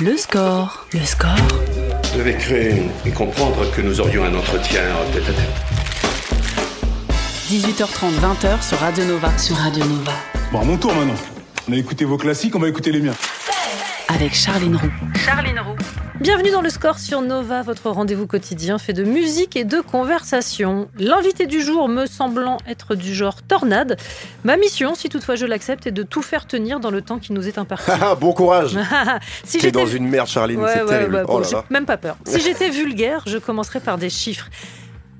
Le score. Le score. Je devais créer et comprendre que nous aurions un entretien tête-à-tête. 18h30, 20h sur Radio Nova. Bon, à mon tour maintenant. On a écouté vos classiques, on va écouter les miens. Avec Charline Roux. Bienvenue dans le score sur Nova, votre rendez-vous quotidien fait de musique et de conversation. L'invité du jour me semblant être du genre tornade. Ma mission, si toutefois je l'accepte, est de tout faire tenir dans le temps qui nous est imparti. Bon courage. Si T'es dans une merde, Charline, c'est terrible. Bon, j'ai même pas peur. Si j'étais vulgaire, je commencerais par des chiffres.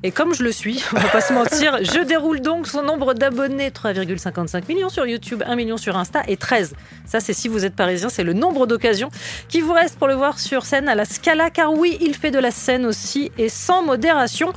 Et comme je le suis, on va pas se mentir, je déroule donc son nombre d'abonnés, 3,55 millions sur YouTube, 1 million sur Insta et 13. Ça, c'est si vous êtes parisien, c'est le nombre d'occasions qui vous reste pour le voir sur scène à la Scala, car oui, il fait de la scène aussi et sans modération.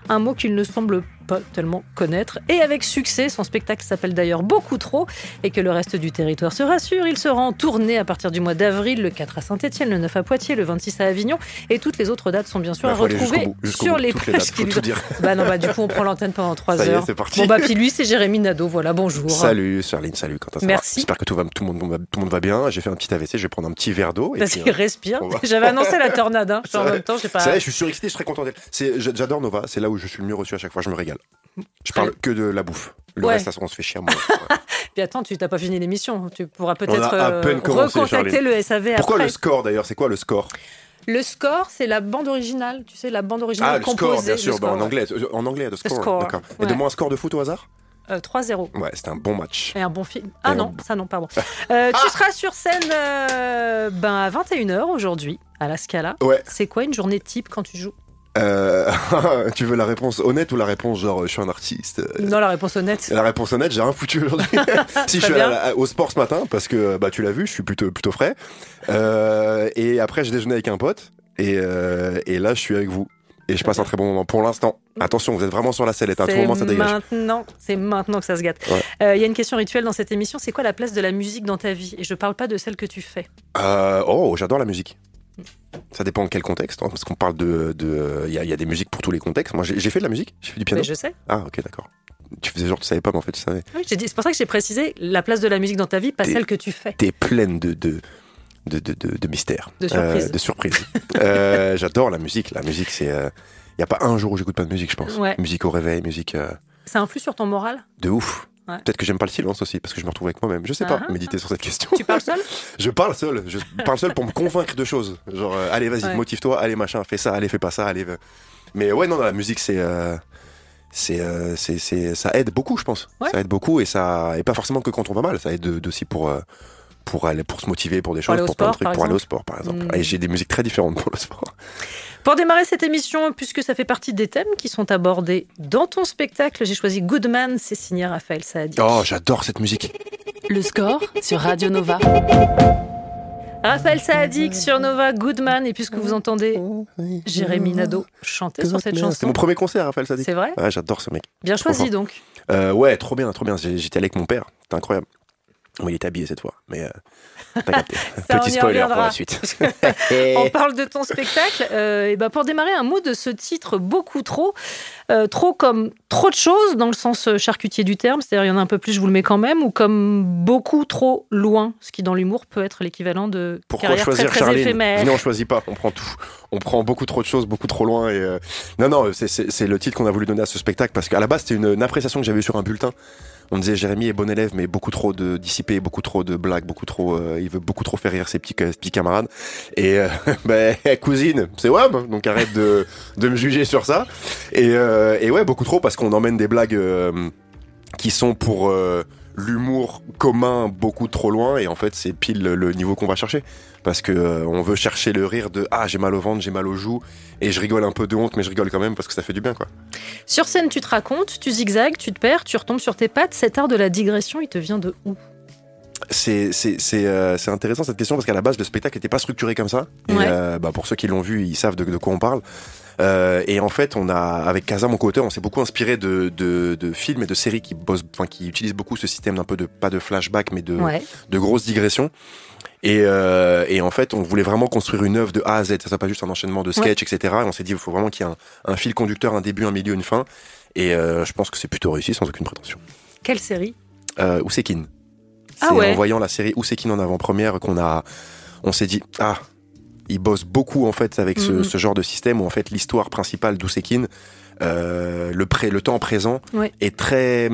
Un mot qu'il ne semble pas tellement connaître. Et avec succès, son spectacle s'appelle d'ailleurs Beaucoup Trop, et que le reste du territoire se rassure. Il sera en tournée à partir du mois d'avril, le 4 à Saint-Etienne, le 9 à Poitiers, le 26 à Avignon. Et toutes les autres dates sont bien sûr à retrouver sur les pages. Du coup, on prend l'antenne pendant 3 heures. C'est parti. Bon, puis lui, c'est Jérémy Nadeau. Voilà, bonjour. Salut, Charline, salut. Quentin, ça Merci. va. J'espère que tout le monde va bien. J'ai fait un petit AVC, je vais prendre un petit verre d'eau. Vas-y, respire. J'avais annoncé la tornade. En même temps, j'ai pas. C'est vrai, je suis surexcité, je suis très content d'être. J'adore Nova, c'est là où je suis le mieux reçu à chaque fois, je me régale. Je parle que de la bouffe. Le reste, on se fait chier à moi. Puis attends, tu n'as pas fini l'émission. Tu pourras On peut-être a à peine commencé, recontacter Charline. le SAV après. Pourquoi le score d'ailleurs? C'est quoi le score? Le score, c'est la bande originale. Tu sais, la bande originale le composée. score, bien sûr. Score, en anglais, the score. score, D'accord. ouais. Et donne-moi un score de foot au hasard? 3-0. Ouais, c'était un bon match. Et un bon film. Ah non, ça non, pardon. Tu seras sur scène à 21h aujourd'hui, à la Scala. Ouais. C'est quoi une journée type quand tu joues? Tu veux la réponse honnête ou la réponse genre je suis un artiste? Non, la réponse honnête. La réponse honnête, j'ai rien foutu aujourd'hui. Si je suis au sport ce matin parce que tu l'as vu, je suis plutôt frais. Et après je déjeunais avec un pote et là je suis avec vous. Et je passe un très bon moment pour l'instant. Attention, vous êtes vraiment sur la sellette. À tout moment, ça dégage. C'est maintenant que ça se gâte. Ouais. Y a une question rituelle dans cette émission. C'est quoi la place de la musique dans ta vie? Et je parle pas de celle que tu fais. J'adore la musique. Ça dépend de quel contexte, parce qu'on parle il y a des musiques pour tous les contextes. Moi, j'ai fait de la musique, j'ai fait du piano. Mais je sais. Ah, ok, d'accord. Tu faisais genre tu savais pas, mais en fait tu savais. Oui, c'est pour ça que j'ai précisé la place de la musique dans ta vie, pas celle que tu fais. T'es pleine de mystères. De surprises. J'adore la musique. La musique, c'est... Il n'y a pas un jour où j'écoute pas de musique, je pense. Ouais. Musique au réveil, musique... Ça influe sur ton moral? De ouf. Ouais. Peut-être que j'aime pas le silence aussi, parce que je me retrouve avec moi-même. Je sais pas, méditer sur cette question. Tu parles seul? Je parle seul pour me convaincre de choses. Genre, allez, vas-y, motive-toi, allez, machin, fais ça, allez, fais pas ça, allez. Mais ouais, non, la musique, ça aide beaucoup, je pense. Ouais. Ça aide beaucoup, et pas forcément que quand on va mal, ça aide aussi pour se motiver pour des choses, pour plein de trucs, pour aller au sport, par exemple. Et j'ai des musiques très différentes pour le sport. Pour démarrer cette émission, puisque ça fait partie des thèmes qui sont abordés dans ton spectacle, j'ai choisi Good Man, c'est signé Raphaël Saadic. Oh, j'adore cette musique. Le score sur Radio Nova. Raphaël Saadic sur Nova, Good Man, et puisque vous entendez Jérémy Nadeau chanter sur cette chanson. C'est mon premier concert, Raphaël Saadic. C'est vrai? Ouais, j'adore ce mec. Bien choisi donc. Ouais, trop bien. J'étais allé avec mon père, c'était incroyable. Bon, il est habillé cette fois, mais t'as capté. Petit spoiler pour la suite. On parle de ton spectacle. Pour démarrer, un mot de ce titre, Beaucoup Trop. Trop comme trop de choses, dans le sens charcutier du terme, c'est-à-dire il y en a un peu plus, je vous le mets quand même, ou comme beaucoup trop loin, ce qui dans l'humour peut être l'équivalent de carrière choisir, très, très Charline? éphémère. Non, on choisit pas, on prend tout. On prend beaucoup trop de choses, beaucoup trop loin. Et Non, c'est le titre qu'on a voulu donner à ce spectacle, parce qu'à la base, c'était une appréciation que j'avais eue sur un bulletin. On disait Jérémy est bon élève, mais beaucoup trop de dissipé, beaucoup trop de blagues, il veut beaucoup trop faire rire ses petits camarades. Et cousine, c'est WAM, donc arrête de me juger sur ça. Et ouais, beaucoup trop, parce qu'on emmène des blagues qui sont pour l'humour commun beaucoup trop loin, et en fait c'est pile le niveau qu'on va chercher, parce que on veut chercher le rire de j'ai mal au ventre, j'ai mal aux joues, et je rigole un peu de honte, mais je rigole quand même parce que ça fait du bien, quoi. Sur scène, tu te racontes, tu zigzags, tu te perds, tu retombes sur tes pattes. Cet art de la digression, il te vient de où? C'est intéressant cette question, parce qu'à la base le spectacle n'était pas structuré comme ça. Ouais. Et pour ceux qui l'ont vu, ils savent de quoi on parle. Et en fait, avec Kaza, mon co-auteur, on s'est beaucoup inspiré de films et de séries qui utilisent beaucoup ce système pas de flashback, mais de grosses digressions. Et en fait, on voulait vraiment construire une œuvre de A à Z. Ça, c'est pas juste un enchaînement de sketchs, etc. Et on s'est dit, il faut vraiment qu'il y ait un fil conducteur, un début, un milieu, une fin. Et je pense que c'est plutôt réussi, sans aucune prétention. Quelle série? Ousekine. En voyant la série Ousekine en avant-première qu'on a on s'est dit, il bosse beaucoup en fait avec ce genre de système où en fait l'histoire principale d'Ousekine, le temps présent est très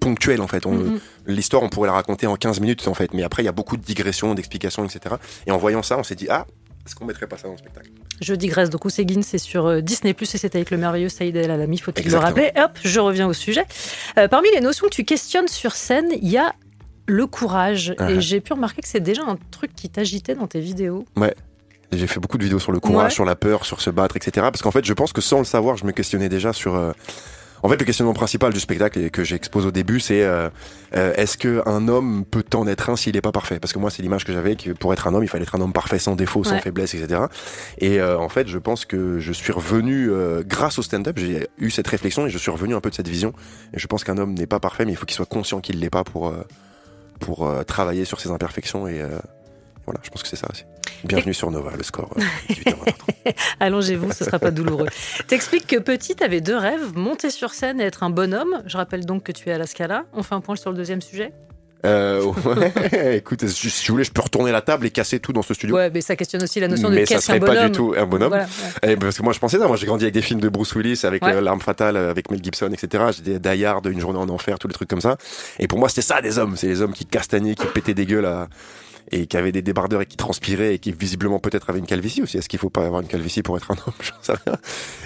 ponctuel en fait. L'histoire, on pourrait la raconter en 15 minutes en fait, mais après il y a beaucoup de digressions, d'explications, etc. Et en voyant ça, on s'est dit, est-ce qu'on mettrait pas ça dans le spectacle? Je digresse, donc Ousekine, c'est sur Disney+, et c'était avec le merveilleux Saïd El Alami, faut-il le rappeler. Hop, je reviens au sujet. Parmi les notions que tu questionnes sur scène, il y a le courage. Et j'ai pu remarquer que c'est déjà un truc qui t'agitait dans tes vidéos. Ouais. J'ai fait beaucoup de vidéos sur le courage, sur la peur, sur se battre, etc. Parce qu'en fait, je pense que sans le savoir, je me questionnais déjà sur... En fait, le questionnement principal du spectacle et que j'expose au début, c'est est-ce qu'un homme peut en être un s'il n'est pas parfait? Parce que moi, c'est l'image que j'avais, que pour être un homme, il fallait être un homme parfait, sans défaut, sans faiblesse, etc. Et en fait, je pense que je suis revenu, grâce au stand-up, j'ai eu cette réflexion et je suis revenu un peu de cette vision. Et je pense qu'un homme n'est pas parfait, mais il faut qu'il soit conscient qu'il ne l'est pas pour travailler sur ses imperfections. Et voilà, je pense que c'est ça aussi. Bienvenue sur Nova, le score. 18h23. Allongez-vous, ce ne sera pas douloureux. T'expliques que petit, t'avais 2 rêves, monter sur scène et être un bonhomme. Je rappelle donc que tu es à la Scala. On fait un point sur le deuxième sujet. Écoute, si tu voulais, je peux retourner la table et casser tout dans ce studio. Ouais, mais ça questionne aussi la notion de qu'est-ce qu'un bonhomme. Mais ça serait pas du tout un bonhomme. Voilà, parce que moi, je pensais ça. Moi, j'ai grandi avec des films de Bruce Willis, avec L'Arme Fatale, avec Mel Gibson, etc. J'ai des Die Hard, Une Journée en Enfer, tous les trucs comme ça. Et pour moi, c'était ça, des hommes. C'est les hommes qui castagnaient, qui pétaient des gueules et qui avaient des débardeurs et qui transpiraient et qui visiblement peut-être avaient une calvitie aussi. Est-ce qu'il faut pas avoir une calvitie pour être un homme? J'en sais rien.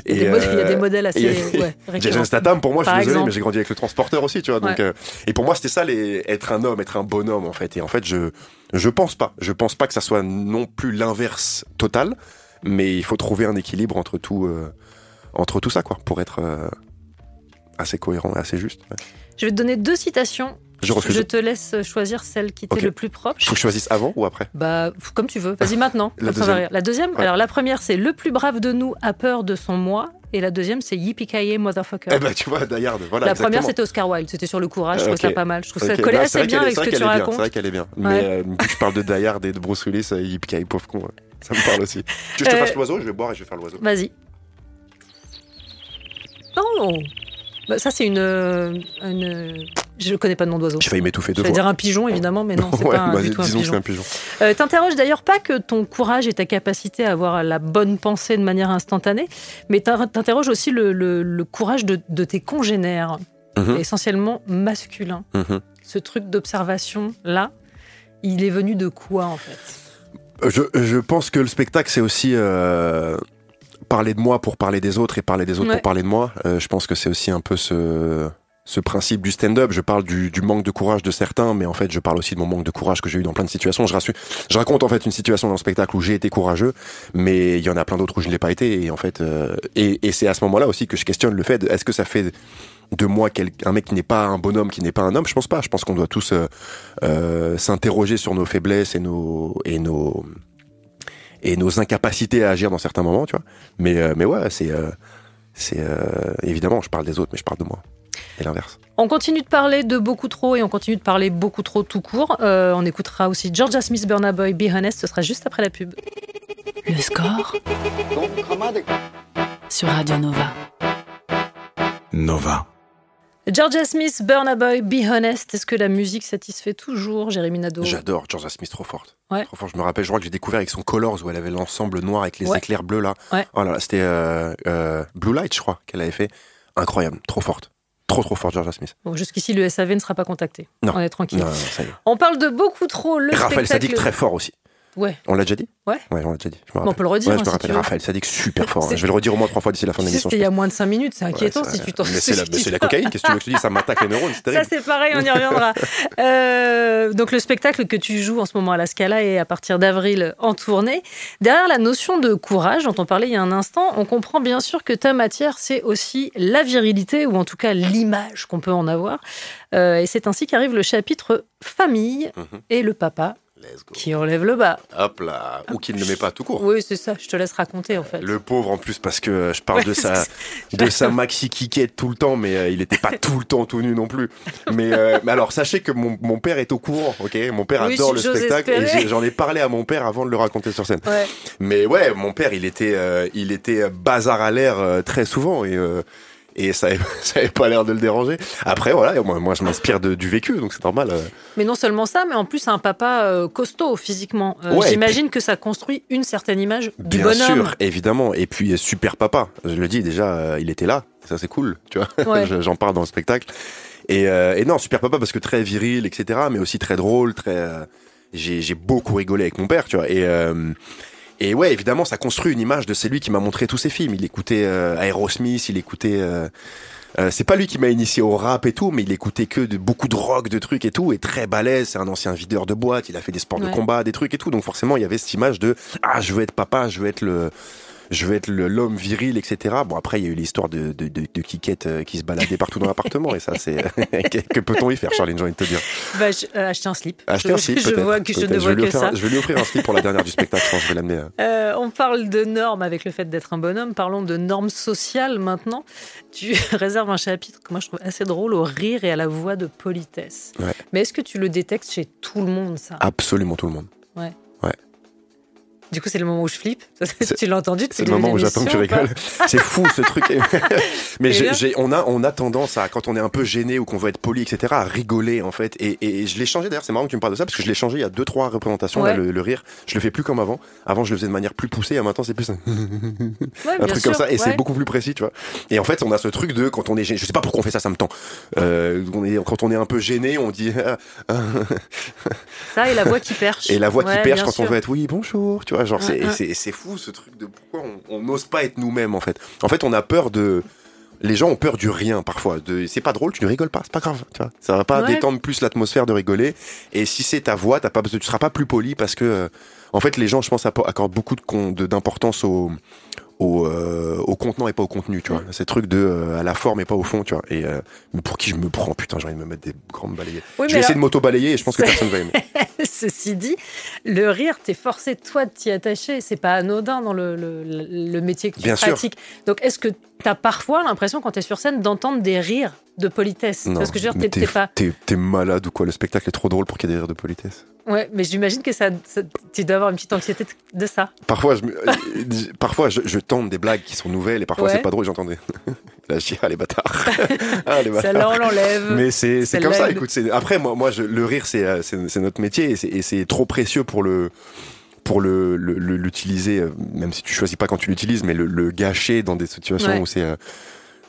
Il y a des modèles assez récurrents. Jason Statham, pour moi, je suis désolé, mais j'ai grandi avec le transporteur aussi, tu vois. Donc, et pour moi, c'était ça, être un homme, être un bonhomme, en fait. Et en fait, je pense pas que ça soit non plus l'inverse total, mais il faut trouver un équilibre entre tout ça, quoi, pour être assez cohérent et assez juste. Ouais. Je vais te donner 2 citations. Je te laisse choisir celle qui t'est le plus proche. Faut que je choisisse avant ou après? Comme tu veux. Vas-y maintenant. La deuxième. Alors la première, c'est le plus brave de nous a peur de son moi. Et la deuxième, c'est Yippee-ki-yay, motherfucker. Tu vois, Die Hard, voilà. La première, c'était Oscar Wilde. C'était sur le courage. Je trouve ça pas mal. Je trouve ça collait assez bien avec ce que tu racontes. C'est vrai qu'elle est bien. Mais je parle de Die Hard et de Bruce Willis, Yippee-ki-yay, pauvre con. Ça me parle aussi. Tu veux que je te fasse l'oiseau? Je vais boire et je vais faire l'oiseau. Vas-y. Non. Ça, c'est une... Je ne connais pas de nom d'oiseau. J'ai failli m'étouffer 2 fois. Je vais dire un pigeon, évidemment, mais non, c'est pas du tout un pigeon. Disons que c'est un pigeon. T'interroges d'ailleurs pas que ton courage et ta capacité à avoir la bonne pensée de manière instantanée, mais t'interroges aussi le courage de tes congénères, essentiellement masculins. Ce truc d'observation-là, il est venu de quoi, en fait? Je pense que le spectacle, c'est aussi... parler de moi pour parler des autres et parler des autres pour parler de moi. Je pense que c'est aussi un peu ce principe du stand-up. Je parle du manque de courage de certains, mais en fait, je parle aussi de mon manque de courage que j'ai eu dans plein de situations. Je raconte en fait une situation dans le spectacle où j'ai été courageux, mais il y en a plein d'autres où je ne l'ai pas été. Et en fait, et c'est à ce moment-là aussi que je questionne le fait est-ce que ça fait de moi un mec qui n'est pas un bonhomme, qui n'est pas un homme? Je pense pas. Je pense qu'on doit tous s'interroger sur nos faiblesses et nos incapacités à agir dans certains moments, tu vois. Mais ouais, c'est évidemment, je parle des autres, mais je parle de moi. Et l'inverse. On continue de parler de beaucoup trop et on continue de parler beaucoup trop tout court. On écoutera aussi Georgia Smith, Burna Boy, Be Honest. Ce sera juste après la pub. Le score sur Radio Nova. Nova. Georgia Smith, Burna Boy, Be Honest. Est-ce que la musique satisfait toujours Jérémy Nadeau? J'adore Georgia Smith, trop forte. Ouais. Trop forte. Je me rappelle, je crois que j'ai découvert avec son Colors où elle avait l'ensemble noir avec les éclairs bleus là. Ouais. Oh là là, c'était Blue Light, je crois, qu'elle avait fait. Incroyable, trop forte. Trop fort, Georgia Smith. Bon, jusqu'ici, le SAV ne sera pas contacté. Non. On est tranquille. Non, ça y est. On parle de beaucoup trop. Raphaël Sadik, très fort aussi. Ouais. On l'a déjà dit? Ouais, on l'a déjà dit. On peut le redire. Je me rappelle. Raphaël Sadik, super fort. Je vais le redire au moins 3 fois d'ici la fin de l'émission. C'était il y a moins de 5 minutes, c'est inquiétant si tu t'en souviens. Mais c'est la cocaïne, qu'est-ce que tu veux que je te dise? Ça m'attaque les neurones, c'est terrible. Ça, c'est pareil, on y reviendra. Donc, le spectacle que tu joues en ce moment à la Scala est à partir d'avril en tournée. Derrière la notion de courage dont on parlait il y a un instant, on comprend bien sûr que ta matière, c'est aussi la virilité, ou en tout cas l'image qu'on peut en avoir. Et c'est ainsi qu'arrive le chapitre famille et le papa qui enlève le bas. Hop là, ou qui ne le met pas tout court. Oui, c'est ça, je te laisse raconter en fait. Le pauvre en plus, parce que je parle de sa maxi kikette tout le temps, mais il n'était pas tout le temps tout nu non plus. Mais alors, sachez que mon père est au courant, ok? Mon père adore le spectacle et j'en ai parlé à mon père avant de le raconter sur scène. Ouais. Mais ouais, mon père, il était bazar à l'air très souvent Et ça avait pas l'air de le déranger. Après, voilà, moi je m'inspire du vécu, donc c'est normal. Mais non seulement ça, mais en plus, c'est un papa costaud physiquement. Ouais, j'imagine que ça construit une certaine image du bien bonhomme. sûr, évidemment. Et puis, super papa. Je le dis déjà, il était là. Ça, c'est cool, tu vois. Ouais. J'en parle dans le spectacle. Et non, super papa parce que très viril, etc. Mais aussi très drôle, j'ai beaucoup rigolé avec mon père, tu vois. Et ouais, évidemment, ça construit une image de c'est lui qui m'a montré tous ses films. Il écoutait Aerosmith, il écoutait... c'est pas lui qui m'a initié au rap et tout, mais il écoutait beaucoup de rock, de trucs et tout, et très balèze, c'est un ancien videur de boîte, il a fait des sports de combat, des trucs et tout, donc forcément, il y avait cette image de « Ah, je veux être papa, je veux être l'homme viril, etc. » Bon, après, il y a eu l'histoire de Kikette qui se baladait partout dans l'appartement, et ça, c'est... que peut-on y faire, Charline, j'ai envie de te dire. Acheter un slip. Acheter un slip, peut-être. Je vois que je ne vois que ça. Je vais lui offrir un slip pour la dernière du spectacle, je pense, je vais l'amener. On parle de normes avec le fait d'être un bonhomme. Parlons de normes sociales maintenant. Tu réserves un chapitre que moi je trouve assez drôle au rire et à la voix de politesse. Ouais. Mais est-ce que tu le détectes chez tout le monde, ça ? Absolument tout le monde. Ouais. Ouais. Du coup, c'est le moment où je flippe. Tu l'as entendu depuis C'est le moment où j'attends que tu rigoles. C'est fou ce truc. Mais on a tendance à, quand on est un peu gêné ou qu'on veut être poli, etc., à rigoler en fait. Et je l'ai changé d'ailleurs. C'est marrant que tu me parles de ça parce que je l'ai changé il y a 2-3 représentations. Ouais. Là, le rire, je le fais plus comme avant. Avant, je le faisais de manière plus poussée. Et maintenant, c'est plus Ouais, un truc sûr, comme ça. Et ouais. c'est beaucoup plus précis, tu vois. Et en fait, on a ce truc de quand on est gêné. Je sais pas pourquoi on fait ça me tend. Quand on est un peu gêné, on dit. Ça et la voix qui perche. Et la voix qui perche bien quand sûr. on veut être oui bonjour, tu vois, genre c'est fou ce truc de pourquoi on n'ose pas être nous-mêmes en fait. En fait, on a peur de les gens ont peur du rien parfois. C'est pas drôle, tu ne rigoles pas, c'est pas grave, tu vois. Ça va pas détendre plus l'atmosphère de rigoler. Et si c'est ta voix, tu seras pas plus poli parce que en fait les gens, je pense, accordent beaucoup d'importance au contenant et pas au contenu, tu vois. C'est truc à la forme et pas au fond, tu vois. Et mais pour qui je me prends, putain, j'ai envie de me mettre des grandes balayées. Oui, je vais essayer de m'auto-balayer et je pense que personne va aimer. Ceci dit, le rire, t'es forcé toi de t'y attacher. C'est pas anodin dans le métier que tu Bien pratiques. sûr. Donc, est-ce que t'as parfois l'impression quand t'es sur scène d'entendre des rires de politesse? Non, Parce que je veux dire, t'es pas. T'es malade ou quoi? Le spectacle est trop drôle pour qu'il y ait des rires de politesse. Ouais, mais j'imagine que tu dois avoir une petite anxiété de ça. Parfois, je tente des blagues qui sont nouvelles et parfois c'est pas drôle, j'entends des... Là, je dis, ah les bâtards. Ah, les bâtards. Celle-là, on l'enlève. Mais c'est comme ça, écoute. Après, moi le rire, c'est notre métier et c'est trop précieux pour l'utiliser, même si tu choisis pas quand tu l'utilises, mais le gâcher dans des situations où c'est...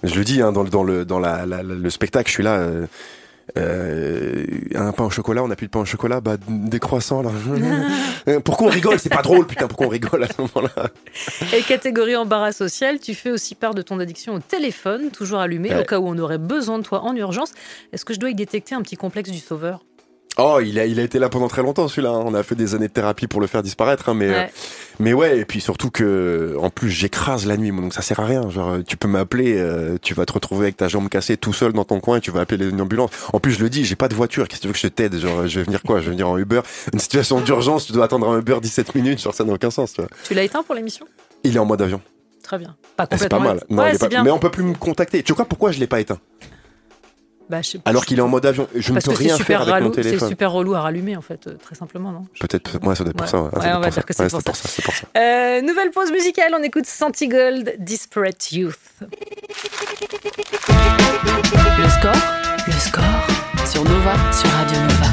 je le dis, hein, dans le spectacle, je suis là... un pain au chocolat, on n'a plus de pain au chocolat, des croissants là. Pourquoi on rigole? C'est pas drôle, putain, pourquoi on rigole à ce moment-là? Et catégorie embarras social, tu fais aussi part de ton addiction au téléphone, toujours allumé, au cas où on aurait besoin de toi en urgence. Est-ce que je dois y détecter un petit complexe du sauveur? Oh, il a été là pendant très longtemps celui-là. On a fait des années de thérapie pour le faire disparaître, hein, mais ouais. Et puis surtout que, en plus, j'écrase la nuit, moi, donc ça sert à rien. Genre, tu peux m'appeler, tu vas te retrouver avec ta jambe cassée tout seul dans ton coin et tu vas appeler une ambulance. En plus, je le dis, j'ai pas de voiture. Qu'est-ce que tu veux que je t'aide? Genre, je vais venir quoi? Je vais venir en Uber. Une situation d'urgence, tu dois attendre un Uber 17 minutes. Genre, ça n'a aucun sens, tu vois. Tu l'as éteint pour l'émission? Il est en mode avion. Très bien. Pas C'est complètement. pas mal. Non, Ouais, il est pas... bien. Mais on peut plus me contacter. Tu vois pourquoi je l'ai pas éteint? Je sais pas. Alors qu'il est en mode avion. Je ne peux rien faire avec mon téléphone. C'est super relou à rallumer, en fait, très simplement, non? Peut-être, moi, ça doit être pour ça. On va dire que c'est pour ça. Nouvelle pause musicale, on écoute Santigold, Disparate Youth. Le score sur Nova, sur Radio Nova.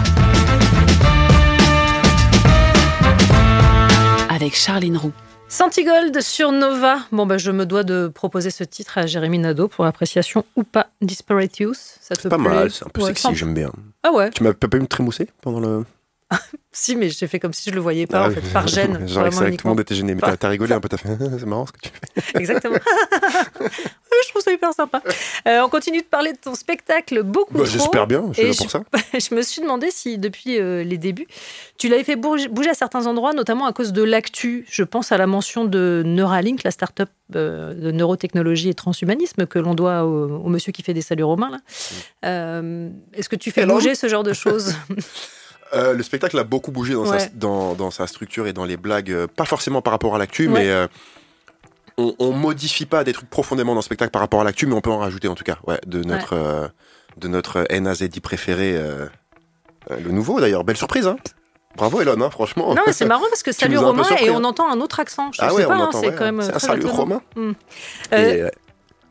Avec Charline Roux. Santigold sur Nova. Bon, je me dois de proposer ce titre à Jérémy Nadeau pour appréciation ou pas. Disparate Youth, ça te plaît? Pas mal, c'est un peu sexy, j'aime bien. Ah ouais? Tu m'as pas me trémousser pendant le... Si, mais j'ai fait comme si je le voyais pas, en fait, par gêne. Genre, c'est vrai que tout le monde était gêné, mais t'as rigolé un peu, t'as fait, c'est marrant ce que tu fais. Exactement. Je trouve ça hyper sympa. On continue de parler de ton spectacle beaucoup trop. J'espère bien, je suis là pour ça. Je me suis demandé si, depuis les débuts, tu l'avais fait bouger à certains endroits, notamment à cause de l'actu. Je pense à la mention de Neuralink, la start-up de neurotechnologie et transhumanisme que l'on doit au monsieur qui fait des saluts romains. Là. Est-ce que tu fais bouger ce genre de choses? Le spectacle a beaucoup bougé dans sa structure et dans les blagues, pas forcément par rapport à l'actu, mais on modifie pas des trucs profondément dans le spectacle par rapport à l'actu, mais on peut en rajouter en tout cas, de notre NAZI préféré, le nouveau d'ailleurs, belle surprise, hein. Bravo Elon, hein, franchement. Non, mais c'est marrant parce que salut Romain et on entend un autre accent. Je sais pas, on entend, c'est quand même c'est un très salut étonnant. romain.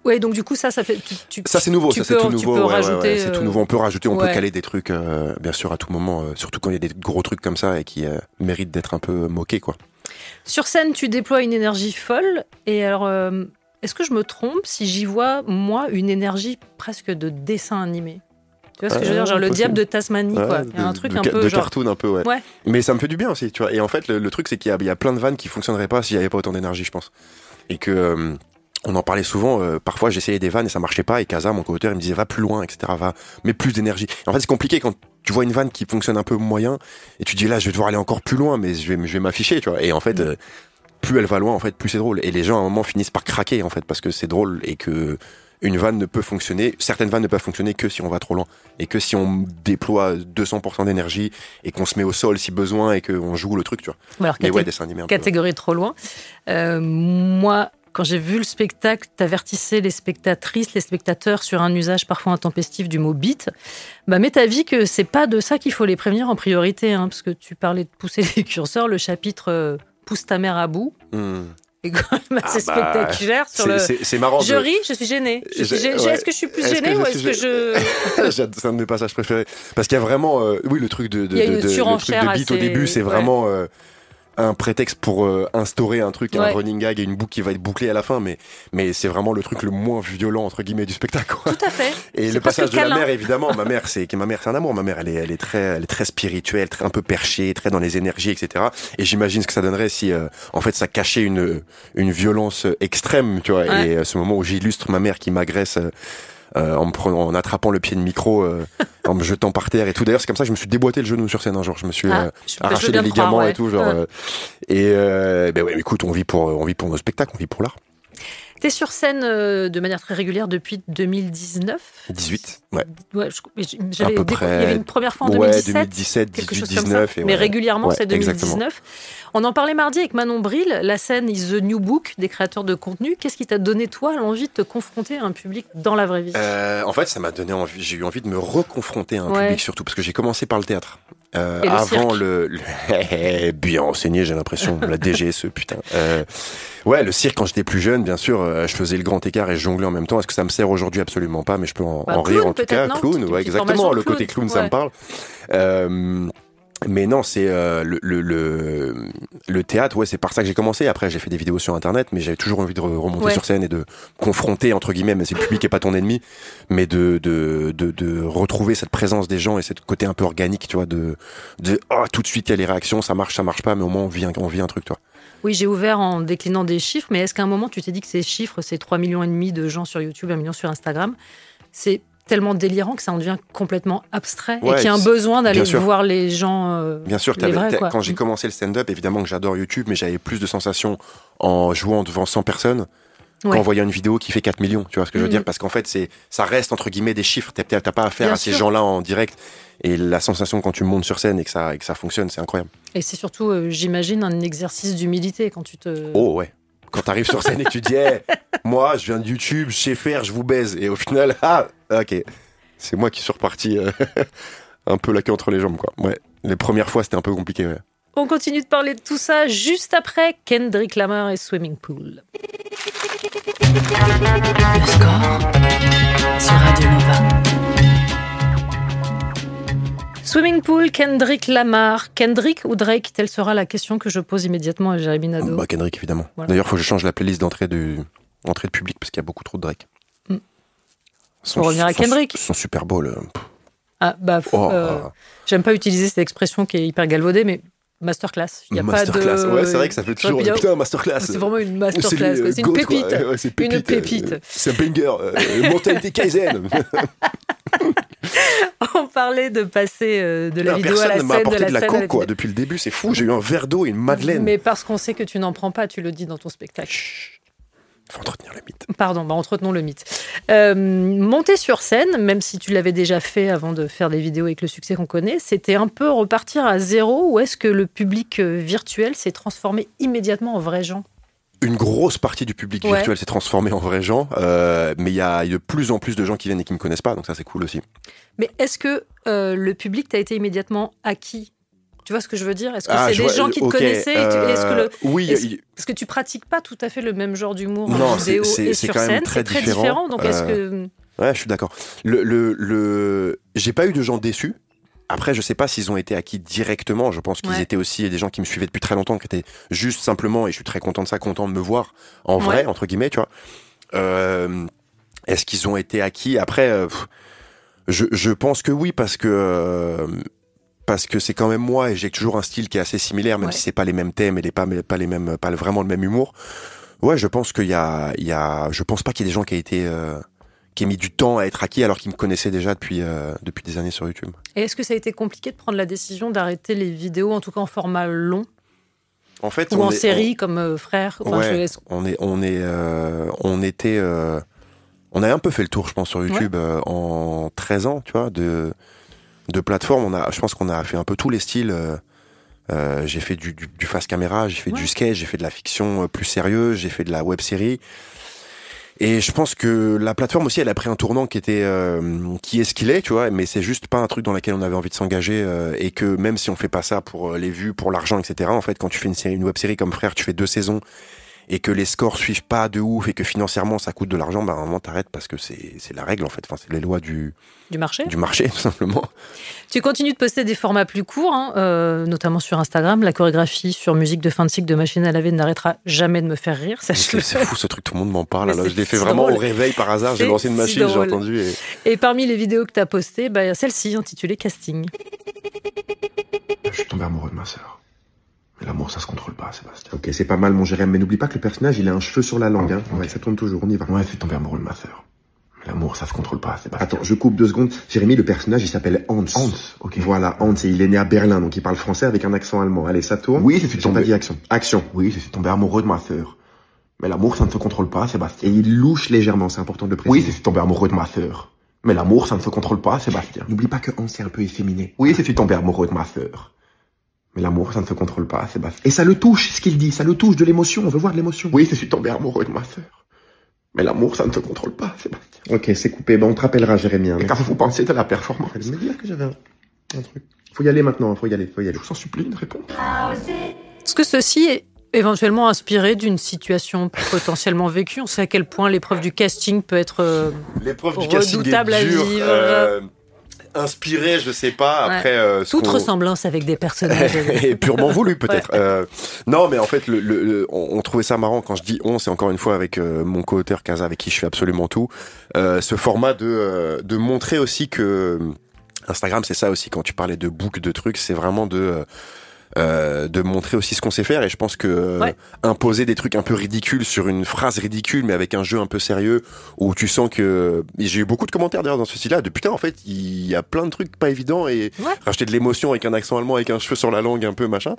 Ouais, donc du coup, ça fait. Ça, c'est nouveau. Tu C'est peux, tout tu nouveau. peux Ouais, rajouter. c'est tout nouveau. On peut rajouter, on peut ouais. caler des trucs, bien sûr, à tout moment. Surtout quand il y a des gros trucs comme ça et qui méritent d'être un peu moqués, quoi. Sur scène, tu déploies une énergie folle. Et alors, est-ce que je me trompe si j'y vois, moi, une énergie presque de dessin animé? Tu vois ce que je veux dire, genre le diable de Tasmanie, quoi. Il y a un truc un peu de genre... cartoon un peu, ouais. Mais ça me fait du bien aussi, tu vois. Et en fait, le truc, c'est qu'il y a plein de vannes qui fonctionneraient pas s'il y avait pas autant d'énergie, je pense. Et que on en parlait souvent. Parfois, j'essayais des vannes et ça marchait pas. Et Kaza, mon co-auteur, il me disait va plus loin, etc. Mets plus d'énergie. En fait, c'est compliqué quand tu vois une vanne qui fonctionne un peu moyen et tu dis là, je vais devoir aller encore plus loin, mais je vais m'afficher, tu vois. Et en fait, plus elle va loin, en fait, plus c'est drôle. Et les gens à un moment finissent par craquer, en fait, parce que c'est drôle et que une vanne ne peut fonctionner, certaines vannes ne peuvent fonctionner que si on va trop loin et que si on déploie 200% d'énergie et qu'on se met au sol si besoin et qu'on joue le truc, tu vois. Alors, dessin animé un catégorie trop loin. Moi, quand j'ai vu le spectacle, t'avertissais les spectatrices, les spectateurs sur un usage parfois intempestif du mot bite. Mais t'as vu que c'est pas de ça qu'il faut les prévenir en priorité, hein, parce que tu parlais de pousser les curseurs, le chapitre pousse ta mère à bout. Et quand même assez spectaculaire sur c'est marrant. Je ris, je suis gênée. Est-ce que je suis plus gênée ou est-ce que je... C'est un de mes passages préférés. Parce qu'il y a vraiment, le truc de beat au début, c'est vraiment un prétexte pour instaurer un truc, un running gag et une boucle qui va être bouclée à la fin, mais c'est vraiment le truc le moins violent entre guillemets du spectacle, quoi. Tout à fait. Et le passage de la mère, évidemment, ma mère c'est un amour. Ma mère, elle est très spirituelle, très un peu perchée, très dans les énergies, etc. Et j'imagine ce que ça donnerait si en fait ça cachait une violence extrême, tu vois. Ouais. Et ce moment où j'illustre ma mère qui m'agresse en attrapant le pied de micro, en me jetant par terre et tout. D'ailleurs, c'est comme ça que je me suis déboîté le genou sur scène un jour. Je me suis arraché les ligaments et tout, genre. Écoute, on vit pour nos spectacles, on vit pour l'art. T'es sur scène de manière très régulière depuis 2019 18, ouais. À peu près. Il y avait une première fois en 2017. 2017, 18, 19. Mais régulièrement, c'est 2019. Exactement. On en parlait mardi avec Manon Bril, la scène is the new book des créateurs de contenu. Qu'est-ce qui t'a donné, toi, l'envie de te confronter à un public dans la vraie vie ? En fait, ça m'a donné envie. J'ai eu envie de me reconfronter à un public, surtout, parce que j'ai commencé par le théâtre. Avant le bien enseigné, j'ai l'impression, la DGSE, putain. Le cirque, quand j'étais plus jeune, bien sûr, je faisais le grand écart et je jonglais en même temps. Est-ce que ça me sert aujourd'hui ? Absolument pas, mais je peux en rire en tout cas. Clown, ouais, exactement. Le côté clown, ça me parle. Mais non, c'est le théâtre, c'est par ça que j'ai commencé. Après, j'ai fait des vidéos sur Internet, mais j'avais toujours envie de remonter sur scène et de confronter, entre guillemets, mais si le public est pas ton ennemi, mais de retrouver cette présence des gens et ce côté un peu organique, tu vois, tout de suite il y a les réactions, ça marche pas, mais au moins on vit un truc, toi. Oui, j'ai ouvert en déclinant des chiffres, mais est-ce qu'à un moment tu t'es dit que ces chiffres, ces 3,5 millions de gens sur YouTube, 1 million sur Instagram, c'est tellement délirant que ça en devient complètement abstrait et qu'il y a un besoin d'aller voir les gens bien sûr, les vrais, quoi. Quand j'ai commencé le stand-up, évidemment que j'adore YouTube, mais j'avais plus de sensations en jouant devant 100 personnes qu'en voyant une vidéo qui fait 4 millions. Tu vois ce que je veux dire ? Parce qu'en fait, ça reste entre guillemets des chiffres. T'as pas affaire à ces gens-là en direct. Et la sensation quand tu montes sur scène et que ça fonctionne, c'est incroyable. Et c'est surtout, j'imagine, un exercice d'humilité quand tu te... Oh ouais. Quand t'arrives sur scène et que tu dis moi je viens de YouTube, je sais faire, je vous baise, et au final ok, c'est moi qui suis reparti un peu la queue entre les jambes, quoi. Ouais, les premières fois c'était un peu compliqué. Ouais. On continue de parler de tout ça juste après Kendrick Lamar et Swimming Pool. Le score sur Radio Nova. Swimming Pool, Kendrick Lamar. Kendrick ou Drake, telle sera la question que je pose immédiatement à Jérémy Nadeau. Kendrick, évidemment. Voilà. D'ailleurs, il faut que je change la playlist d'entrée de public parce qu'il y a beaucoup trop de Drake. Pour revenir à Kendrick. Son Super Bowl. J'aime pas utiliser cette expression qui est hyper galvaudée, mais masterclass. Il y a masterclass. Pas de... Ouais, c'est vrai que ça fait toujours putain, masterclass. C'est vraiment une masterclass. C'est une pépite. C'est pépite. Une pépite. C'est un banger. Mentalité Kaizen. On parlait de passer de la vidéo à la scène, personne ne m'a apporté de la scène coke, quoi, depuis le début. C'est fou. J'ai eu un verre d'eau et une madeleine. Mais parce qu'on sait que tu n'en prends pas, tu le dis dans ton spectacle. Chut. Faut entretenir le mythe. Pardon, entretenons le mythe. Monter sur scène, même si tu l'avais déjà fait avant de faire des vidéos avec le succès qu'on connaît, c'était un peu repartir à zéro, ou est-ce que le public virtuel s'est transformé immédiatement en vrais gens ? Une grosse partie du public virtuel s'est transformée en vrais gens, mais il y a de plus en plus de gens qui viennent et qui ne me connaissent pas, donc ça c'est cool aussi. Mais est-ce que le public t'a été immédiatement acquis ? Tu vois ce que je veux dire? Est-ce que c'est des gens qui te connaissaient Oui. Parce que tu pratiques pas tout à fait le même genre d'humour Non, en vidéo et c'est sur quand même scène. très C'est très différent. différent. Donc est-ce que... Ouais, je suis d'accord. J'ai pas eu de gens déçus. Après, je sais pas s'ils ont été acquis directement. Je pense qu'ils étaient aussi des gens qui me suivaient depuis très longtemps, qui étaient juste simplement, et je suis très content de ça, content de me voir en vrai, entre guillemets, tu vois. Est-ce qu'ils ont été acquis? Après, je pense que oui, parce que c'est quand même moi, et j'ai toujours un style qui est assez similaire, même si c'est pas les mêmes thèmes et pas vraiment le même humour. Ouais, je pense je pense pas qu'il y ait des gens qui aient mis du temps à être acquis alors qu'ils me connaissaient déjà depuis des années sur YouTube. Et est-ce que ça a été compliqué de prendre la décision d'arrêter les vidéos, en tout cas en format long? En fait, ou en série comme Frère. On avait un peu fait le tour, je pense, sur YouTube en 13 ans, tu vois, de plateformes. Je pense qu'on a fait un peu tous les styles. J'ai fait du face caméra, j'ai fait du sketch, j'ai fait de la fiction plus sérieuse, j'ai fait de la web série. Et je pense que la plateforme aussi, elle a pris un tournant qui est ce qu'il est, tu vois, mais c'est juste pas un truc dans lequel on avait envie de s'engager, et que même si on fait pas ça pour les vues, pour l'argent, etc., en fait, quand tu fais une web série comme Frère, tu fais 2 saisons, et que les scores suivent pas de ouf, et que financièrement ça coûte de l'argent, à un moment t'arrêtes parce que c'est la règle, en fait. Enfin, c'est les lois du marché, tout simplement. Tu continues de poster des formats plus courts, notamment sur Instagram. La chorégraphie sur musique de fin de cycle de Machine à laver n'arrêtera jamais de me faire rire. C'est fou ce truc, tout le monde m'en parle. Là, je l'ai fait vraiment au réveil par hasard. J'ai lancé une machine, j'ai entendu. Et parmi les vidéos que tu as postées, celle-ci intitulée Casting. Je suis tombé amoureux de ma sœur. Mais l'amour, ça se contrôle pas, Sébastien. Ok, c'est pas mal, mon Jérém, mais n'oublie pas que le personnage, il a un cheveu sur la langue. Okay. Ouais, ça tourne toujours, on y va. Ouais, je suis tombé amoureux de ma sœur. Mais l'amour, ça se contrôle pas, Sébastien. Attends, je coupe 2 secondes. Jérémy, le personnage, il s'appelle Hans. Hans, ok. Voilà, Hans, et il est né à Berlin, donc il parle français avec un accent allemand. Allez, ça tourne. Oui, je suis tombé... Action. Oui, je suis tombé amoureux de ma sœur. Mais l'amour, ça ne se contrôle pas, Sébastien. Et il louche légèrement, c'est important de le préciser. Oui, je suis tombé amoureux de ma sœur. Mais l'amour, ça ne se contrôle pas, Sébastien. N'oublie pas que Hans est un peu efféminé. Oui, je suis tombé amoureux de ma sœur. Mais l'amour, ça ne se contrôle pas, Sébastien. Et ça le touche, ce qu'il dit. Ça le touche, de l'émotion. On veut voir de l'émotion. Oui, je suis tombé amoureux de ma sœur. Mais l'amour, ça ne se contrôle pas, Sébastien. Ok, c'est coupé. On te rappellera, Jérémy. Et qu'est-ce que vous pensez de la performance? Je me dire que j'avais un truc. Faut y aller maintenant, faut y aller. Je vous en supplie, une réponse. Est-ce que ceci est éventuellement inspiré d'une situation potentiellement vécue? On sait à quel point l'épreuve du casting peut être redoutable à vivre. Inspiré, je sais pas. Après, toute ressemblance avec des personnages et purement voulu peut-être. Non, mais en fait, on trouvait ça marrant quand je dis on, c'est encore une fois avec mon co-auteur Kaza, avec qui je fais absolument tout. Ce format de montrer aussi que Instagram, c'est ça aussi. Quand tu parlais de book, de trucs, c'est vraiment de montrer aussi ce qu'on sait faire, et je pense que imposer des trucs un peu ridicules sur une phrase ridicule mais avec un jeu un peu sérieux où tu sens que j'ai eu beaucoup de commentaires d'ailleurs dans ce style-là de putain, en fait il y a plein de trucs pas évidents, et racheter de l'émotion avec un accent allemand, avec un cheveu sur la langue un peu machin,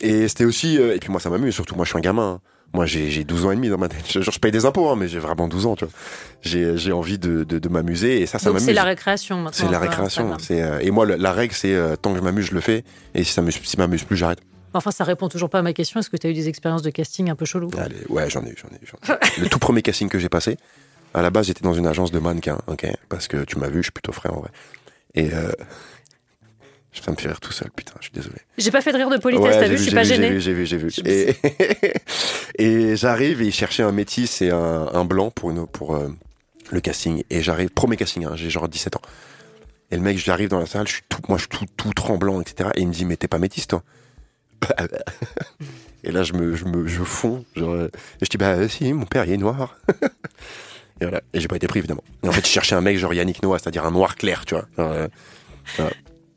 et c'était aussi et puis moi ça m'amuse, surtout moi je suis un gamin. Moi, j'ai 12 ans et demi dans ma tête. Je paye des impôts, mais j'ai vraiment 12 ans, tu vois. J'ai envie de m'amuser, et ça donc m'amuse. C'est la récréation maintenant. C'est la récréation. Et moi, la règle, c'est tant que je m'amuse, je le fais. Et si ça m'amuse plus, j'arrête. Enfin, ça répond toujours pas à ma question. Est-ce que tu as eu des expériences de casting un peu chelou? Allez, ouais, j'en ai eu. Le tout premier casting que j'ai passé, à la base, j'étais dans une agence de mannequins, ok? Parce que tu m'as vu, je suis plutôt frais en vrai. Et ça me fait rire tout seul, putain, je suis désolé. J'ai pas fait de rire de politesse, t'as vu, je suis pas gêné. J'ai vu. Et j'arrive, et ils cherchaient un métis et un blanc pour le casting. Et j'arrive, premier casting, j'ai genre 17 ans. Et le mec, j'arrive dans la salle, je suis tout tremblant, etc. Et il me dit, mais t'es pas métis, toi? Et là, je fonds, genre, et je dis, bah si, mon père, il est noir. Et voilà. Et j'ai pas été pris, évidemment. Et en fait, je cherchais un mec genre Yannick Noah, c'est-à-dire un noir clair, tu vois. Voilà.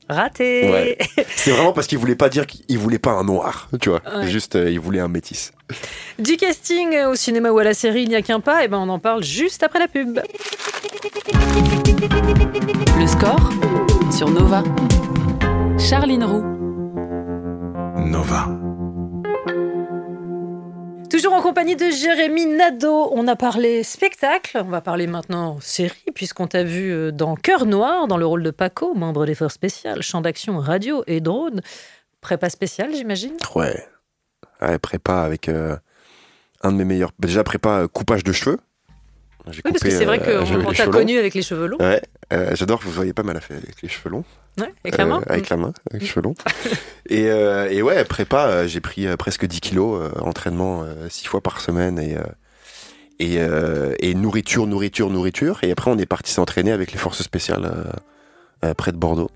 Raté. Ouais. C'est vraiment parce qu'il voulait pas dire qu'il voulait pas un noir, tu vois. Ouais. Juste, il voulait un métis. Du casting au cinéma ou à la série, il n'y a qu'un pas. Et on en parle juste après la pub. Le score sur Nova. Charline Roux. Nova. Toujours en compagnie de Jérémy Nadeau. On a parlé spectacle, on va parler maintenant série, puisqu'on t'a vu dans Cœur Noir, dans le rôle de Paco, membre des forces spéciales, champ d'action, radio et drone. Prépa spéciale, j'imagine? Ouais, prépa avec un de mes meilleurs... Déjà, prépa coupage de cheveux. J'ai Oui, parce que c'est vrai j'avais qu'on les t'a cheveux connu avec les cheveux longs. longs. Ouais, j'adore, vous voyez pas mal avec les cheveux longs. Ouais, avec la main. Avec la main, avec les cheveux longs. Et ouais, prépa, j'ai pris presque 10 kilos, entraînement 6 fois par semaine et nourriture. Et après, on est parti s'entraîner avec les forces spéciales près de Bordeaux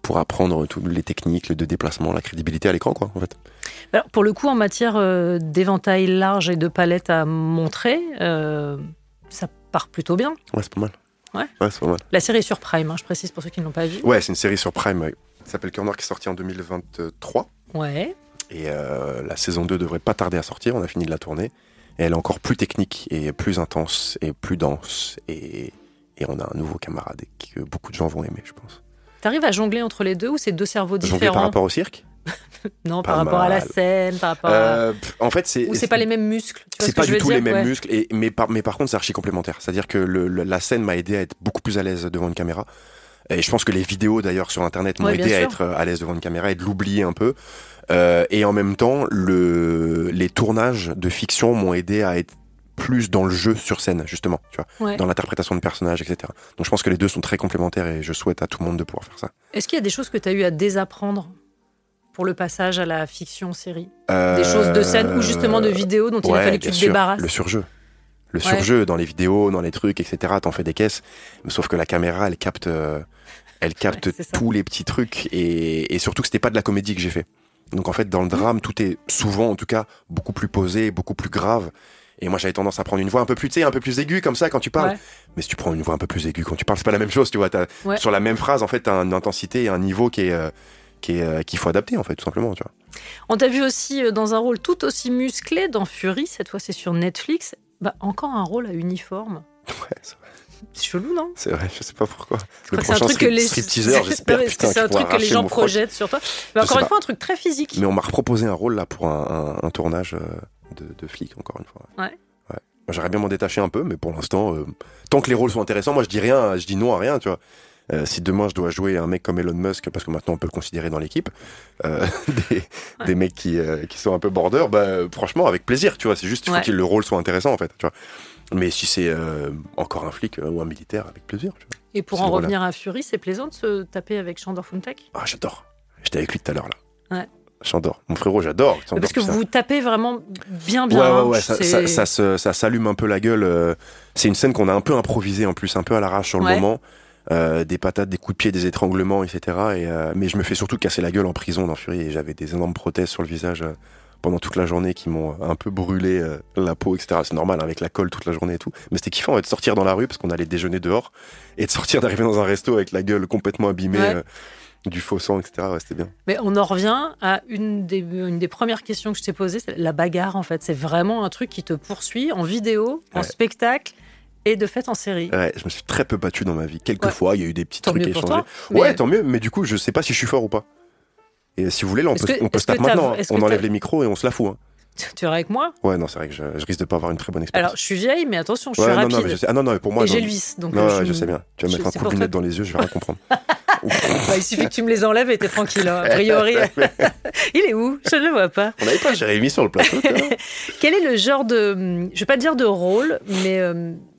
pour apprendre toutes les techniques de déplacement, la crédibilité à l'écran, quoi, en fait. Alors, pour le coup, en matière d'éventail large et de palette à montrer, ça part plutôt bien. Ouais, c'est pas mal. Ouais, c'est pas mal. La série est sur Prime, je précise pour ceux qui ne l'ont pas vue. Ouais, c'est une série sur Prime. Ouais. Ça s'appelle Cœur Noir, qui est sorti en 2023. Ouais. Et la saison 2 devrait pas tarder à sortir. On a fini de la tourner. Et elle est encore plus technique et plus intense et plus dense. Et on a un nouveau camarade que beaucoup de gens vont aimer, je pense. T'arrives à jongler entre les deux ou c'est deux cerveaux différents? Jongler par rapport au cirque? Non, par rapport à la scène, par rapport en fait, ou c'est pas les mêmes muscles, tu vois c'est ce que pas je du veux tout dire, les mêmes ouais. muscles, mais par contre, c'est archi complémentaire. C'est-à-dire que la scène m'a aidé à être beaucoup plus à l'aise devant une caméra. Et je pense que les vidéos, d'ailleurs, sur Internet m'ont aidé à être à l'aise devant une caméra et de l'oublier un peu. Et en même temps, les tournages de fiction m'ont aidé à être plus dans le jeu sur scène, justement, tu vois, dans l'interprétation de personnages, etc. Donc je pense que les deux sont très complémentaires et je souhaite à tout le monde de pouvoir faire ça. Est-ce qu'il y a des choses que tu as eu à désapprendre pour le passage à la fiction-série? Des choses de scène ou justement de vidéos dont il a fallu que tu te débarrasses? Le surjeu. Le surjeu dans les vidéos, dans les trucs, etc. T'en fais des caisses, mais sauf que la caméra, elle capte tous les petits trucs et surtout que c'était pas de la comédie que j'ai fait. Donc en fait, dans le drame, tout est souvent, en tout cas, beaucoup plus posé, beaucoup plus grave. Et moi, j'avais tendance à prendre une voix un peu plus aiguë comme ça quand tu parles. Ouais. Mais si tu prends une voix un peu plus aiguë quand tu parles, c'est pas la même chose, tu vois. Sur la même phrase, en fait, t'as une intensité et un niveau qu'il faut adapter, en fait, tout simplement, tu vois. On t'a vu aussi dans un rôle tout aussi musclé dans Fury. Cette fois, c'est sur Netflix. Encore un rôle à uniforme. Ouais, c'est vrai. C'est chelou, non? C'est vrai, je sais pas pourquoi. Le prochain stripteaser, j'espère que c'est un truc que les gens projettent sur toi. Mais encore une fois, un truc très physique. Mais on m'a reproposé un rôle là pour un tournage de flic, encore une fois. Ouais. J'aimerais bien m'en détacher un peu, mais pour l'instant, tant que les rôles sont intéressants, moi je dis non à rien, tu vois. Si demain je dois jouer un mec comme Elon Musk, parce que maintenant on peut le considérer dans l'équipe, des mecs qui sont un peu border, franchement avec plaisir, tu vois. C'est juste il faut que le rôle soit intéressant, en fait, tu vois. Mais si c'est encore un flic ou un militaire, avec plaisir. Tu vois. Et pour en revenir à Fury, c'est plaisant de se taper avec Chandor Funtek? Ah, j'adore. J'étais avec lui tout à l'heure là. Ouais. Chandor, mon frérot, j'adore. Parce que vous tapez vraiment bien. Ouais, ça s'allume un peu la gueule. C'est une scène qu'on a un peu improvisée en plus, un peu à l'arrache sur le moment. Des patates, des coups de pied, des étranglements, etc. Mais je me fais surtout casser la gueule en prison dans Fury et j'avais des énormes prothèses sur le visage pendant toute la journée qui m'ont un peu brûlé la peau, etc. C'est normal, avec la colle toute la journée et tout. Mais c'était kiffant de sortir dans la rue parce qu'on allait déjeuner dehors et de sortir, d'arriver dans un resto avec la gueule complètement abîmée. Du faux sang, etc. Ouais, c'était bien. Mais on en revient à une des premières questions que je t'ai posées, c'est la bagarre, en fait. C'est vraiment un truc qui te poursuit en vidéo, en spectacle et de fait en série. Ouais, je me suis très peu battu dans ma vie. Quelquefois, il y a eu des petits trucs à échanger. Toi, ouais, tant mieux. Mais du coup, je sais pas si je suis fort ou pas. Et si vous voulez, là, on peut se taper maintenant. On enlève les micros et on se la fout. Hein. Tu es avec moi? Ouais, non, c'est vrai que je risque de pas avoir une très bonne expérience. Alors, je suis vieille, mais attention, je suis rapide. Non, mais je sais. Ah non, pour moi. Et j'ai le vice. Donc je sais bien. Tu vas mettre un coup de lunette dans les yeux, je vais rien comprendre. Il suffit que tu me les enlèves et t'es tranquille. Hein. A priori, il est où? Je ne le vois pas. On n'avait pas Jérémy sur le plateau. Quel est le genre de, je vais pas dire de rôle, mais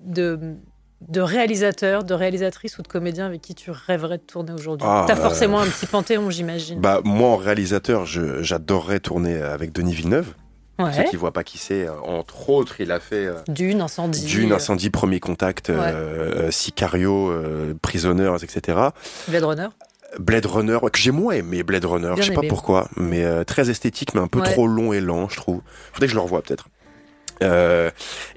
de réalisateur, de réalisatrice ou de comédien avec qui tu rêverais de tourner aujourd'hui? T'as forcément un petit panthéon, j'imagine. Moi, en réalisateur, j'adorerais tourner avec Denis Villeneuve. Ouais. Ceux qui ne voient pas qui c'est, entre autres, il a fait Dune, Incendie, Premier Contact, Sicario, Prisoners, etc. Blade Runner, que j'ai moins aimé Blade Runner, je sais pas pourquoi, mais très esthétique, mais un peu trop long et lent, je trouve. Faudrait que je le revoie peut-être.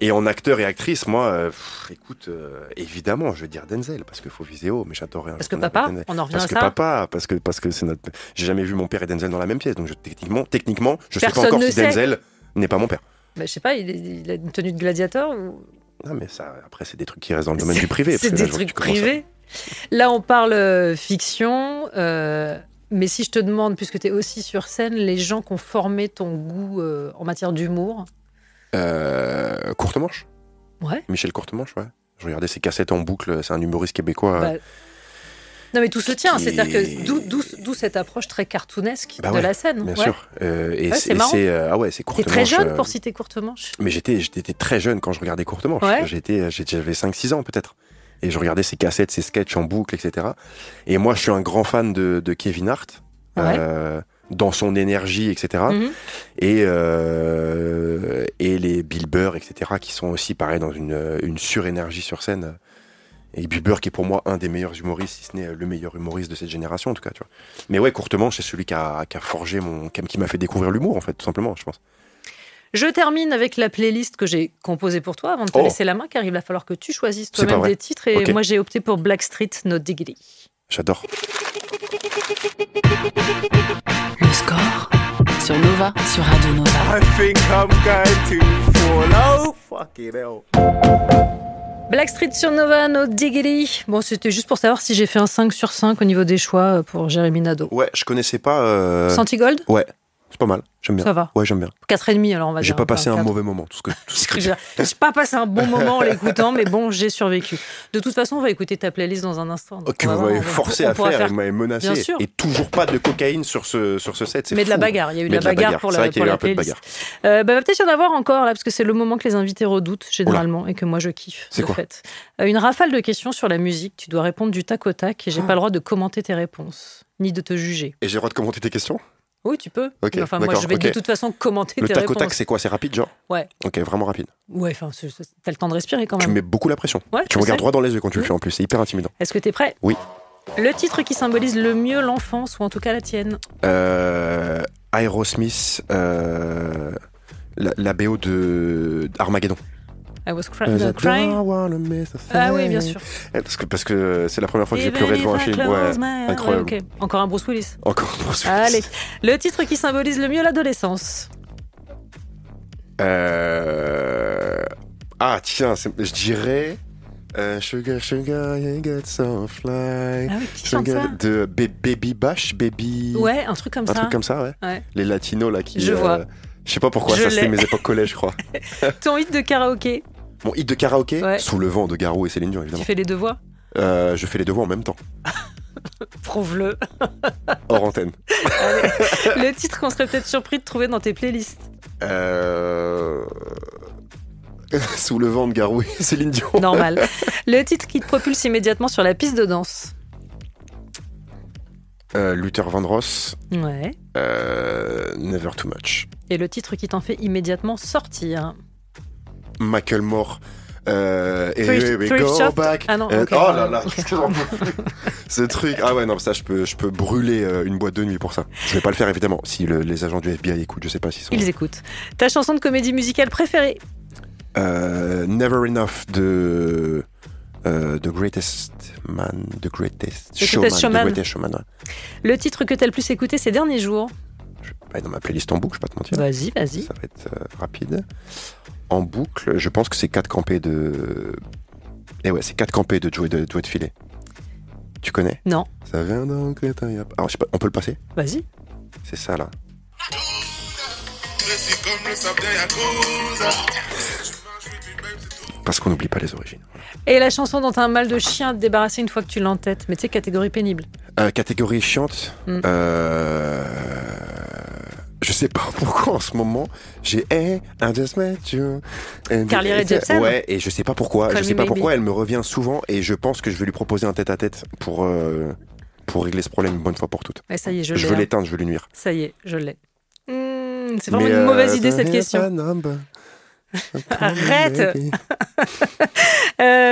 Et en acteur et actrice, moi, écoute, évidemment, je vais dire Denzel, parce qu'il faut viser haut, mais j'adorerais. Parce que papa, on en revient à ça. Parce que c'est notre. J'ai jamais vu mon père et Denzel dans la même pièce, donc techniquement, je sais pas encore si Denzel n'est pas mon père. Je sais pas, il a une tenue de gladiateur ou. Non, mais ça, après, c'est des trucs qui restent dans le domaine du privé. C'est des trucs privés. Là, on parle fiction. Mais si je te demande, puisque tu es aussi sur scène, les gens qui ont formé ton goût en matière d'humour. Courtemanche. Ouais. Michel Courtemanche, ouais. Je regardais ses cassettes en boucle, c'est un humoriste québécois. Non, mais tout se tient, c'est-à-dire que D'où cette approche très cartoonesque Bah de ouais, la scène. Bien Ouais. sûr. C'est marrant. C'est Courte T'es très Manche, jeune pour citer Courte Manche. Mais j'étais très jeune quand je regardais Courte Manche. Ouais. J'avais 5-6 ans peut-être. Et je regardais ses cassettes, ses sketchs en boucle, etc. Et moi, je suis un grand fan de Kevin Hart, Ouais. dans son énergie, etc. Mhm. Et les Bill Burr, etc., qui sont aussi, pareil, dans une surénergie sur scène. Et Bill Burr, qui est pour moi un des meilleurs humoristes, si ce n'est le meilleur humoriste de cette génération, en tout cas. Tu vois. Mais ouais, Courte Manche, c'est celui qui a forgé qui m'a fait découvrir l'humour, en fait, tout simplement, je pense. Je termine avec la playlist que j'ai composée pour toi avant de te Oh. laisser la main, car il va falloir que tu choisisses C'est pas toi-même vrai. des titres. Et Ok. moi, j'ai opté pour Blackstreet, No Diggity. J'adore. Le score sur Nova, sur Radio Nova. I think I'm going to fall. Oh, fucking hell. Blackstreet sur Nova, No Diggity. Bon, c'était juste pour savoir si j'ai fait un 5 sur 5 au niveau des choix pour Jérémy Nadeau. Ouais, je connaissais pas. Santigold, Ouais, c'est pas mal. J'aime bien. ça va. Ouais, j'aime bien. 4,5 alors on va dire. J'ai pas passé un 4. mauvais moment. Tout ce que J'ai pas passé un bon moment en l'écoutant, mais bon, j'ai survécu. De toute façon, on va écouter ta playlist dans un instant. Donc que on va vous voir, m'avez on va- forcé on à pourra faire, et vous m'avez menacé. Bien sûr. Et toujours pas de cocaïne sur ce set. C'est Mais de la fou. bagarre, il y a eu de Mais la bagarre pour C'est la, vrai qu'il y pour a eu la un peu de playlist. bagarre. Va peut-être y en avoir encore là, parce que c'est le moment que les invités redoutent généralement et que moi je kiffe. C'est de quoi fait. Une rafale de questions sur la musique. Tu dois répondre du tac au tac et j'ai pas le droit de commenter tes réponses ni de te juger. Et j'ai le droit de commenter tes questions? Oui, tu peux. Ok, Mais enfin, moi, d'accord, je vais ok. de toute façon commenter Le tes tac au réponses. tac, c'est quoi? C'est rapide, genre? Ouais. Ok, vraiment rapide. Ouais, enfin, t'as le temps de respirer quand Tu même. mets beaucoup la pression. Ouais, Tu je me regardes sais. droit dans les yeux quand tu le Mhm. fais en plus. C'est hyper intimidant. Est-ce que t'es prêt? Oui. Le titre qui symbolise le mieux l'enfance, ou en tout cas la tienne. Aerosmith, la BO de Armageddon. I was crying. Ah oui, bien sûr. Parce que c'est la première fois que j'ai pleuré devant un film. Ouais, incroyable. Ouais, ok. Encore un Bruce Willis. Encore Bruce Willis. Allez, le titre qui symbolise le mieux l'adolescence. Ah tiens, je dirais Sugar Sugar you get so fly. Ah oui, qui chante Sugar ça? de Baby Bash, Baby. Ouais, un truc comme Un ça. truc comme ça, ouais. Ouais. Les latinos là qui. Je vois. Je sais pas pourquoi, Je ça c'était l'ai. mes époques collège, je crois. Ton hit de karaoké, Mon hit de karaoké, Ouais. Sous le vent de Garou et Céline Dion, tu évidemment. fais les deux voix. Je fais les deux voix en même temps, Prouve-le. hors antenne. Allez. Le titre qu'on serait peut-être surpris de trouver dans tes playlists. Sous le vent de Garou et Céline Dion. Normal. Le titre qui te propulse immédiatement sur la piste de danse. Luther Vandross, Ouais. Never Too Much. Et le titre qui t'en fait immédiatement sortir. Macklemore. Et Thrift- we Thrift go Shop. back. Ah non, ok. Oh là là, Ok. ce truc. Ah ouais, non, ça, je peux brûler une boîte de nuit pour ça. Je vais pas le faire, évidemment. Si les agents du FBI écoutent, je sais pas s'ils sont. Ils écoutent. Ta chanson de comédie musicale préférée? Never Enough de The Greatest Man, The Greatest Showman. Showman. The Greatest Showman, ouais. Le titre que t'as le plus écouté ces derniers jours? Ouais, dans ma playlist en boucle, je vais pas te mentir. Vas-y, vas-y. Ça va être rapide. En boucle, je pense que c'est 4 campés de. Et ouais, c'est 4 campés de Joey de Filet. Tu connais? Non. Ça vient donc. Alors, je sais pas, on peut le passer? Vas-y. C'est ça là. Parce qu'on n'oublie pas les origines. Et la chanson dont t'as un mal de chien à te débarrasser une fois que tu l'entêtes. Mais tu sais, catégorie pénible. Catégorie chiante. Mm. Je sais pas pourquoi en ce moment j'ai I just met you. Carly Rae Jepsen. Ouais, et je sais pas pourquoi. Call Je sais me pas maybe. pourquoi elle me revient souvent et je pense que je vais lui proposer un tête-à-tête pour régler ce problème une bonne fois pour toutes. Ouais, ça y est, je Je l'ai. veux hein. l'éteindre, je veux lui nuire. Ça y est, je l'ai. C'est vraiment une mauvaise idée cette question. Arrête.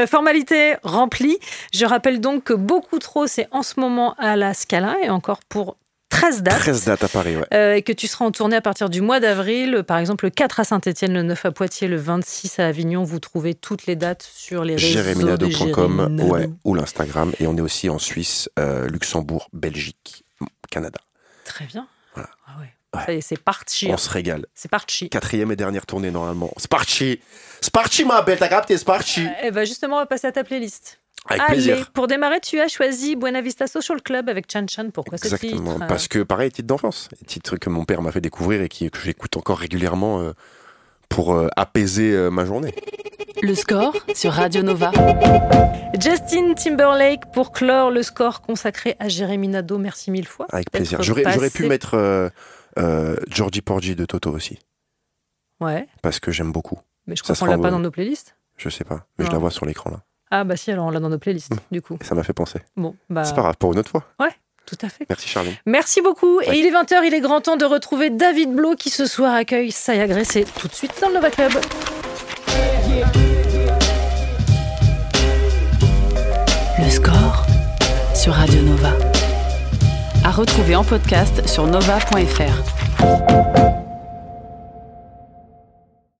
Formalité remplie. Je rappelle donc que Beaucoup trop, c'est en ce moment à la Scala et encore pour 13 dates. 13 dates à Paris, ouais. Et que tu seras en tournée à partir du mois d'avril. Par exemple, le 4 à Saint-Etienne, le 9 à Poitiers, le 26 à Avignon. Vous trouvez toutes les dates sur les réseaux de Jéréminado.com, Jérémy ouais, Nadeau. ou l'Instagram. Et on est aussi en Suisse, Luxembourg, Belgique, Canada. Très bien. Voilà. Ah ouais. Ouais. Ça y est, c'est parti. On se régale. C'est parti. 4e et dernière tournée normalement. C'est parti. C'est parti ma belle, t'as capté, c'est parti. Eh ben justement, on va passer à ta playlist. Avec Allez, plaisir. pour démarrer, tu as choisi Buena Vista Social Club avec Chan Chan. Pourquoi ce Exactement, titre parce que pareil, titre d'enfance, titre que mon père m'a fait découvrir et que j'écoute encore régulièrement pour apaiser ma journée. Le score sur Radio Nova. Justin Timberlake pour clore le score consacré à Jérémy Nadeau. Merci mille fois. Avec plaisir. J'aurais pu mettre Georgie Porgy de Toto aussi. Ouais. Parce que j'aime beaucoup. Mais je crois qu'on l'a pas dans nos playlists. Je sais pas, mais Non. je la vois sur l'écran là. Ah bah si, alors on l'a dans nos playlists, du coup. Et ça m'a fait penser. Bon, bah... C'est pas grave, pour une autre fois. Ouais, tout à fait. Merci Charline. Merci beaucoup. Ouais. Et il est 20h, il est grand temps de retrouver David Blo qui ce soir accueille Saya Gressé tout de suite dans le Nova Club. Le score sur Radio Nova. À retrouver en podcast sur nova.fr.